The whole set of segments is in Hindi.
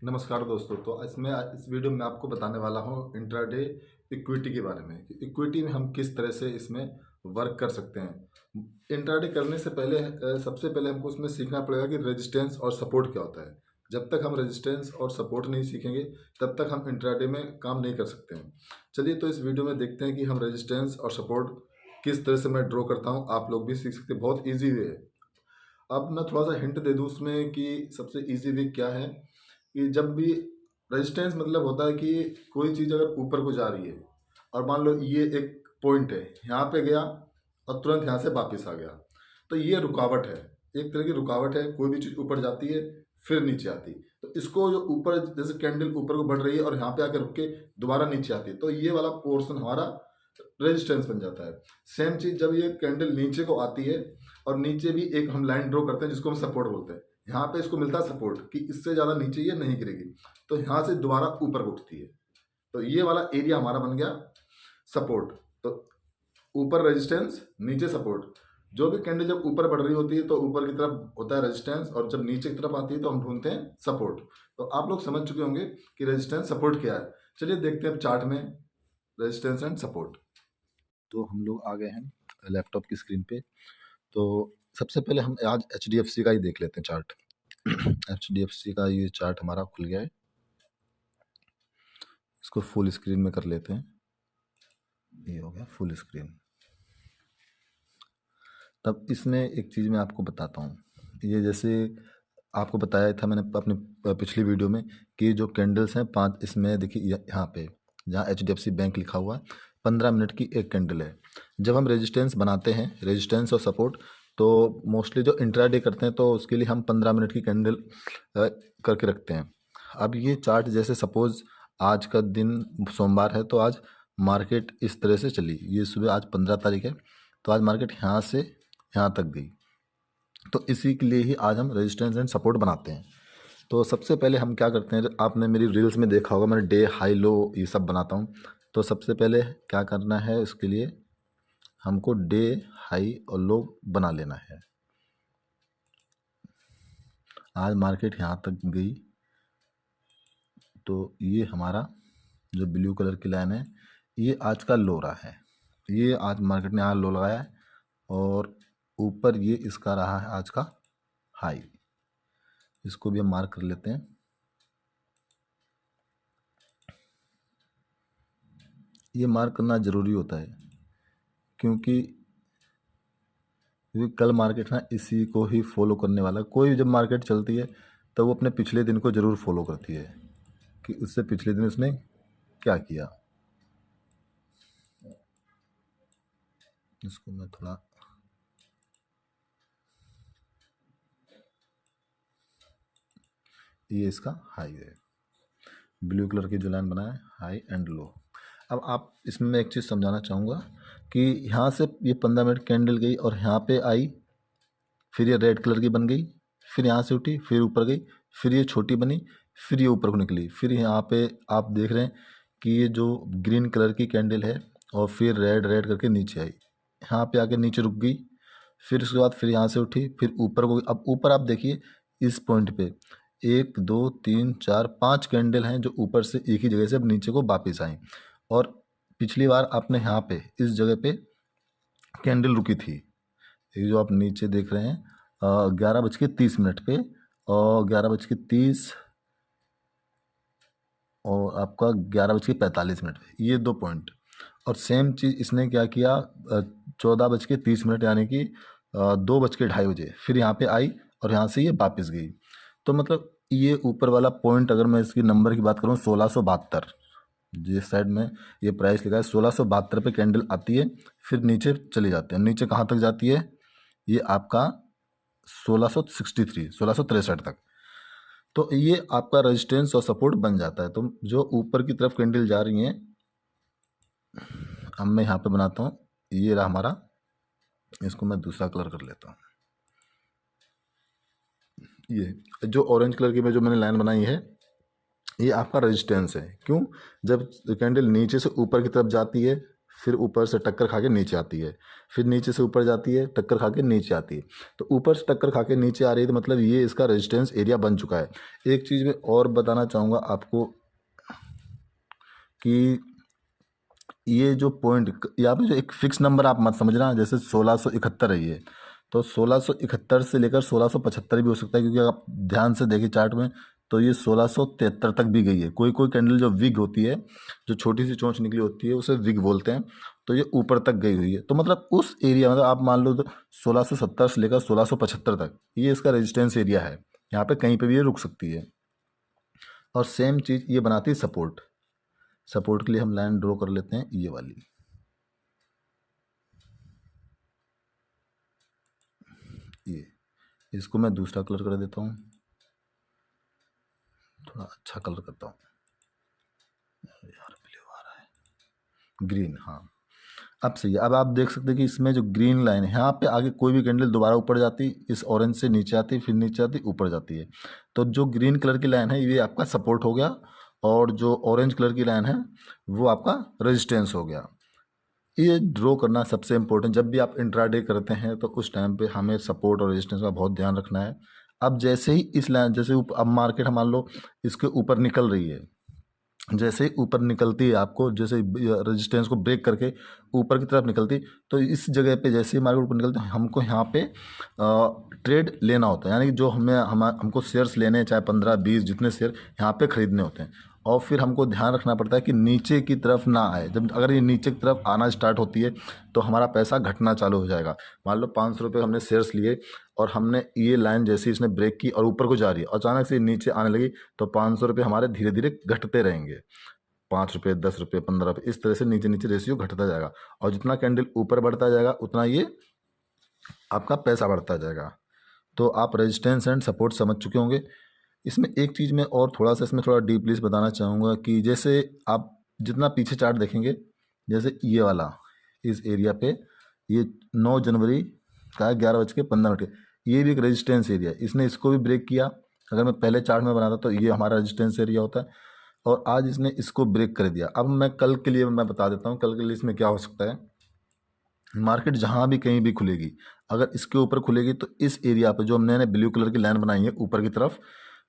नमस्कार दोस्तों। तो इसमें इस वीडियो में आपको बताने वाला हूँ इंट्राडे इक्विटी के बारे में कि इक्विटी में हम किस तरह से इसमें वर्क कर सकते हैं। इंट्राडे करने से पहले सबसे पहले हमको उसमें सीखना पड़ेगा कि रेजिस्टेंस और सपोर्ट क्या होता है। जब तक हम रेजिस्टेंस और सपोर्ट नहीं सीखेंगे तब तक हम इंट्राडे में काम नहीं कर सकते हैं। चलिए तो इस वीडियो में देखते हैं कि हम रेजिस्टेंस और सपोर्ट किस तरह से मैं ड्रॉ करता हूँ। आप लोग भी सीख सकते हैं, बहुत ईजी वे है। अब मैं थोड़ा सा हिंट दे दूँ उसमें कि सबसे ईजी वे क्या है कि जब भी रेजिस्टेंस मतलब होता है कि कोई चीज़ अगर ऊपर को जा रही है और मान लो ये एक पॉइंट है, यहाँ पे गया और तुरंत यहाँ से वापस आ गया, तो ये रुकावट है। एक तरह की रुकावट है, कोई भी चीज़ ऊपर जाती है फिर नीचे आती, तो इसको जो ऊपर जैसे कैंडल ऊपर को बढ़ रही है और यहाँ पे आकर रुक के दोबारा नीचे आती है, तो ये वाला पोर्शन हमारा रेजिस्टेंस बन जाता है। सेम चीज़ जब ये कैंडल नीचे को आती है और नीचे भी एक हम लाइन ड्रॉ करते हैं जिसको हम सपोर्ट बोलते हैं, यहाँ पे इसको मिलता है सपोर्ट कि इससे ज़्यादा नीचे ये नहीं गिरेगी, तो यहाँ से दोबारा ऊपर उठती है, तो ये वाला एरिया हमारा बन गया सपोर्ट। तो ऊपर रेजिस्टेंस, नीचे सपोर्ट। जो भी कैंडल जब ऊपर बढ़ रही होती है तो ऊपर की तरफ होता है रेजिस्टेंस, और जब नीचे की तरफ आती है तो हम ढूंढते हैं सपोर्ट। तो आप लोग समझ चुके होंगे कि रेजिस्टेंस सपोर्ट क्या है। चलिए देखते हैं चार्ट में रेजिस्टेंस एंड सपोर्ट। तो हम लोग आ गए हैं लैपटॉप की स्क्रीन पे। तो सबसे पहले हम आज HDFC का ही देख लेते हैं चार्ट। HDFC का ये चार्ट हमारा खुल गया है, इसको फुल स्क्रीन में कर लेते हैं। ये हो गया फुल स्क्रीन। तब इसमें एक चीज़ मैं आपको बताता हूँ, ये जैसे आपको बताया था मैंने अपने पिछली वीडियो में कि जो कैंडल्स हैं 5, इसमें देखिए यहाँ पे जहाँ HDFC बैंक लिखा हुआ है 15 मिनट की एक कैंडल है। जब हम रेजिस्टेंस बनाते हैं, रेजिस्टेंस और सपोर्ट, तो मोस्टली जो इंट्राडे करते हैं तो उसके लिए हम 15 मिनट की कैंडल करके रखते हैं। अब ये चार्ट जैसे सपोज आज का दिन सोमवार है, तो आज मार्केट इस तरह से चली। ये सुबह आज 15 तारीख है, तो आज मार्केट यहाँ से यहाँ तक गई। तो इसी के लिए ही आज हम रेजिस्टेंस एंड सपोर्ट बनाते हैं। तो सबसे पहले हम क्या करते हैं, आपने मेरी रील्स में देखा होगा मैंने डे हाई लो ये सब बनाता हूँ। तो सबसे पहले क्या करना है, उसके लिए हमको डे हाई और लो बना लेना है। आज मार्केट यहाँ तक गई, तो ये हमारा जो ब्लू कलर की लाइन है ये आज का लो रहा है। ये आज मार्केट ने यहाँ लो लगाया है और ऊपर ये इसका रहा है आज का हाई। इसको भी हम मार्क कर लेते हैं। ये मार्क करना ज़रूरी होता है क्योंकि कल मार्केट ना इसी को ही फॉलो करने वाला। कोई भी जब मार्केट चलती है तो वो अपने पिछले दिन को ज़रूर फॉलो करती है कि उससे पिछले दिन उसने क्या किया। इसको मैं थोड़ा ये इसका हाई है, ब्लू कलर की जो लाइन बना है हाई एंड लो। अब आप इसमें मैं एक चीज़ समझाना चाहूँगा कि यहाँ से ये 15 मिनट कैंडल गई और यहाँ पे आई, फिर ये रेड कलर की बन गई, फिर यहाँ से उठी, फिर ऊपर गई, फिर ये छोटी बनी, फिर ये ऊपर को निकली, फिर यहाँ पे आप देख रहे हैं कि ये जो ग्रीन कलर की कैंडल है और फिर रेड रेड करके नीचे आई, यहाँ पे आके नीचे रुक गई, फिर उसके बाद फिर यहाँ से उठी, फिर ऊपर को। अब ऊपर आप देखिए इस पॉइंट पे 1 2 3 4 5 कैंडल हैं जो ऊपर से एक ही जगह से अब नीचे को वापस आई। और पिछली बार आपने यहाँ पे इस जगह पे कैंडल रुकी थी, ये जो आप नीचे देख रहे हैं 11:30 पे और 11:30 और आपका 11:45 पे, ये 2 पॉइंट। और सेम चीज़ इसने क्या किया 14:30 यानी कि 2:2:30 फिर यहाँ पे आई और यहाँ से ये वापस गई। तो मतलब ये ऊपर वाला पॉइंट अगर मैं इसकी नंबर की बात करूँ 1672, जिस साइड में ये प्राइस लिखा है 1672 पे कैंडल आती है, फिर नीचे चले जाते हैं। नीचे कहाँ तक जाती है, ये आपका 1663 तक। तो ये आपका रेजिस्टेंस और सपोर्ट बन जाता है। तो जो ऊपर की तरफ कैंडल जा रही हैं, अब मैं यहाँ पे बनाता हूँ, ये रहा हमारा, इसको मैं दूसरा कलर कर लेता हूँ। ये जो ऑरेंज कलर की में जो मैंने लाइन बनाई है ये आपका रेजिस्टेंस है। क्यों, जब कैंडल नीचे से ऊपर की तरफ जाती है फिर ऊपर से टक्कर खा के नीचे आती है, फिर नीचे से ऊपर जाती है, टक्कर खा के नीचे आती है। तो ऊपर से टक्कर खा के नीचे आ रही है तो मतलब ये इसका रेजिस्टेंस एरिया बन चुका है। एक चीज़ मैं और बताना चाहूँगा आपको कि ये जो पॉइंट यहाँ पे जो एक फिक्स नंबर आप मत समझना, जैसे 1671 है ये, तो 1671 से लेकर 1675 भी हो सकता है, क्योंकि आप ध्यान से देखिए चार्ट में तो ये 1673 तक भी गई है। कोई कोई कैंडल जो विग होती है, जो छोटी सी चोंच निकली होती है, उसे विग बोलते हैं, तो ये ऊपर तक गई हुई है। तो मतलब उस एरिया, मतलब आप मान लो तो 1670 से लेकर 1675 तक ये इसका रेजिस्टेंस एरिया है। यहाँ पे कहीं पे भी ये रुक सकती है। और सेम चीज़ ये बनाती है सपोर्ट। सपोर्ट के लिए हम लाइन ड्रॉ कर लेते हैं ये वाली, ये इसको मैं दूसरा कलर कर देता हूँ, थोड़ा अच्छा कलर करता हूँ यार, ब्लू आ रहा है, ग्रीन। हाँ, अब सही है। अब आप देख सकते हैं कि इसमें जो ग्रीन लाइन है, यहाँ पे आगे कोई भी कैंडल दोबारा ऊपर जाती, इस ऑरेंज से नीचे आती, फिर नीचे आती, ऊपर जाती है। तो जो ग्रीन कलर की लाइन है ये आपका सपोर्ट हो गया, और जो ऑरेंज कलर की लाइन है वो आपका रेजिस्टेंस हो गया। ये ड्रॉ करना सबसे इम्पोर्टेंट, जब भी आप इंट्राडे करते हैं तो उस टाइम पे हमें सपोर्ट और रेजिस्टेंस का बहुत ध्यान रखना है। अब जैसे ही इस लाइन, जैसे अब मार्केट मान लो इसके ऊपर निकल रही है, जैसे ही ऊपर निकलती है, आपको जैसे रेजिस्टेंस को ब्रेक करके ऊपर की तरफ निकलती, तो इस जगह पे जैसे ही मार्केट ऊपर निकलती है, हमको यहाँ पे ट्रेड लेना होता है। यानी कि जो हमको शेयर्स लेने हैं, चाहे 15-20 जितने शेयर यहाँ पे खरीदने होते हैं, और फिर हमको ध्यान रखना पड़ता है कि नीचे की तरफ ना आए। जब अगर ये नीचे की तरफ आना स्टार्ट होती है तो हमारा पैसा घटना चालू हो जाएगा। मान लो 500 रुपये हमने शेयर्स लिए, और हमने ये लाइन जैसे इसने ब्रेक की और ऊपर को जा रही है, अचानक से नीचे आने लगी, तो 500 रुपये हमारे धीरे धीरे घटते रहेंगे। 5 रुपये, 10 रुपये, 15 रुपये, इस तरह से नीचे नीचे रेशियो घटता जाएगा। और जितना कैंडल ऊपर बढ़ता जाएगा उतना ये आपका पैसा बढ़ता जाएगा। तो आप रेजिस्टेंस एंड सपोर्ट समझ चुके होंगे। इसमें एक चीज़ मैं और थोड़ा सा इसमें थोड़ा डीपली बताना चाहूँगा कि जैसे आप जितना पीछे चार्ट देखेंगे, जैसे ये वाला इस एरिया पे, ये 9 जनवरी का 11:15, ये भी एक रेजिस्टेंस एरिया है। इसने इसको भी ब्रेक किया। अगर मैं पहले चार्ट में बनाता तो ये हमारा रेजिस्टेंस एरिया होता है, और आज इसने इसको ब्रेक कर दिया। अब मैं कल के लिए मैं बता देता हूँ, कल के लिए इसमें क्या हो सकता है। मार्केट जहाँ भी कहीं भी खुलेगी, अगर इसके ऊपर खुलेगी तो इस एरिया पे जो हमने ब्लू कलर की लाइन बनाई है ऊपर की तरफ,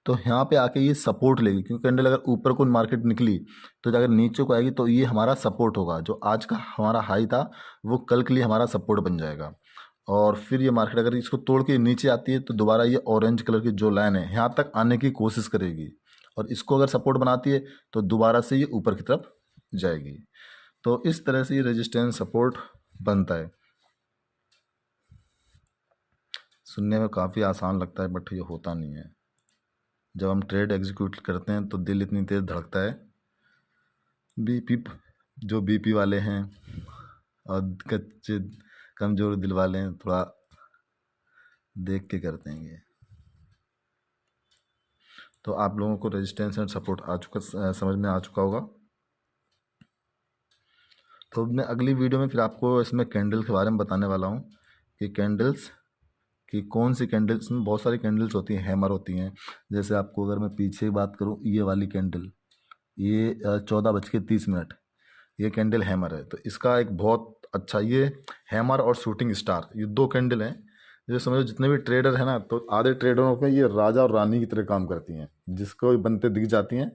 तो यहाँ पे आके ये सपोर्ट लेगी, क्योंकि कैंडल अगर ऊपर को मार्केट निकली तो अगर नीचे को आएगी तो ये हमारा सपोर्ट होगा। जो आज का हमारा हाई था वो कल के लिए हमारा सपोर्ट बन जाएगा। और फिर ये मार्केट अगर इसको तोड़ के नीचे आती है तो दोबारा ये ऑरेंज कलर की जो लाइन है यहाँ तक आने की कोशिश करेगी, और इसको अगर सपोर्ट बनाती है तो दोबारा से ये ऊपर की तरफ जाएगी। तो इस तरह से ये रेजिस्टेंस सपोर्ट बनता है। सुनने में काफ़ी आसान लगता है, बट ये होता नहीं है। जब हम ट्रेड एग्जीक्यूट करते हैं तो दिल इतनी तेज़ धड़कता है, बीपी, जो बीपी वाले हैं और कच्चे कमज़ोर दिल वाले हैं, थोड़ा देख के करते हैं ये। तो आप लोगों को रेजिस्टेंस एंड सपोर्ट आ चुका, समझ में आ चुका होगा। तो मैं अगली वीडियो में फिर आपको इसमें कैंडल के बारे में बताने वाला हूँ कि कैंडल्स कि कौन सी कैंडल्स में, बहुत सारी कैंडल्स होती हैं, हैमर होती हैं। जैसे आपको अगर मैं पीछे बात करूँ, ये वाली कैंडल, ये 14:30, ये कैंडल हैमर है। तो इसका एक बहुत अच्छा, ये हैमर और शूटिंग स्टार, ये 2 कैंडल हैं। जो समझो जितने भी ट्रेडर हैं ना, तो आधे ट्रेडरों पे ये राजा और रानी की तरह काम करती हैं, जिसको ये बनते दिख जाती हैं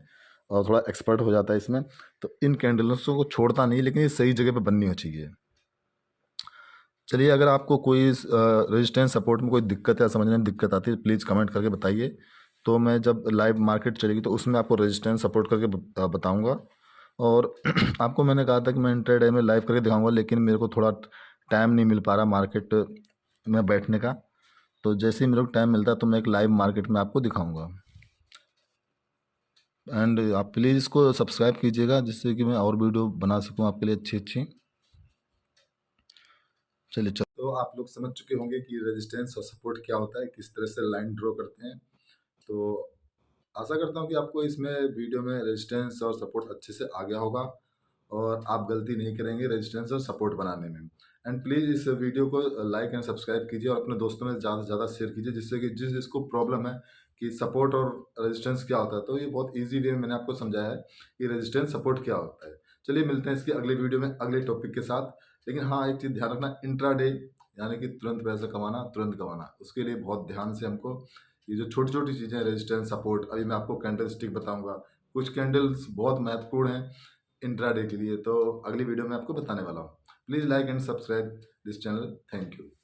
और थोड़ा एक्सपर्ट हो जाता है इसमें। तो इन कैंडल्सों को छोड़ता नहीं, लेकिन ये सही जगह पे बननी हो चाहिए। चलिए, अगर आपको कोई रेजिस्टेंस सपोर्ट में कोई दिक्कत या समझने में दिक्कत आती है, प्लीज़ कमेंट करके बताइए। तो मैं जब लाइव मार्केट चलेगी तो उसमें आपको रेजिस्टेंस सपोर्ट करके बताऊंगा। और आपको मैंने कहा था कि मैं इंट्राडे में लाइव करके दिखाऊंगा, लेकिन मेरे को थोड़ा टाइम नहीं मिल पा रहा मार्केट में बैठने का। तो जैसे ही मेरे को टाइम मिलता है तो मैं एक लाइव मार्केट में आपको दिखाऊंगा। एंड आप प्लीज़ इसको सब्सक्राइब कीजिएगा, जिससे कि मैं और वीडियो बना सकूँ आपके लिए अच्छी अच्छी। चलिए, तो आप लोग समझ चुके होंगे कि रेजिस्टेंस और सपोर्ट क्या होता है, किस तरह से लाइन ड्रॉ करते हैं। तो आशा करता हूँ कि आपको इसमें वीडियो में रेजिस्टेंस और सपोर्ट अच्छे से आ गया होगा, और आप गलती नहीं करेंगे रेजिस्टेंस और सपोर्ट बनाने में। एंड प्लीज़ इस वीडियो को लाइक एंड सब्सक्राइब कीजिए, और अपने दोस्तों में ज़्यादा से ज़्यादा शेयर कीजिए, जिससे कि जिसको प्रॉब्लम है कि सपोर्ट और रेजिस्टेंस क्या होता है, तो ये बहुत ईजी वे में मैंने आपको समझाया है कि रेजिस्टेंस सपोर्ट क्या होता है। चलिए मिलते हैं इसकी अगली वीडियो में अगले टॉपिक के साथ। लेकिन हाँ, एक चीज़ ध्यान रखना, इंट्राडे यानी कि तुरंत पैसा कमाना, तुरंत कमाना, उसके लिए बहुत ध्यान से हमको ये जो छोटी-छोटी चीज़ें हैं, रेजिस्टेंस, सपोर्ट, अभी मैं आपको कैंडल स्टिक बताऊँगा। कुछ कैंडल्स बहुत महत्वपूर्ण हैं इंट्राडे के लिए, तो अगली वीडियो में आपको बताने वाला हूँ। Please like and subscribe this channel. Thank you.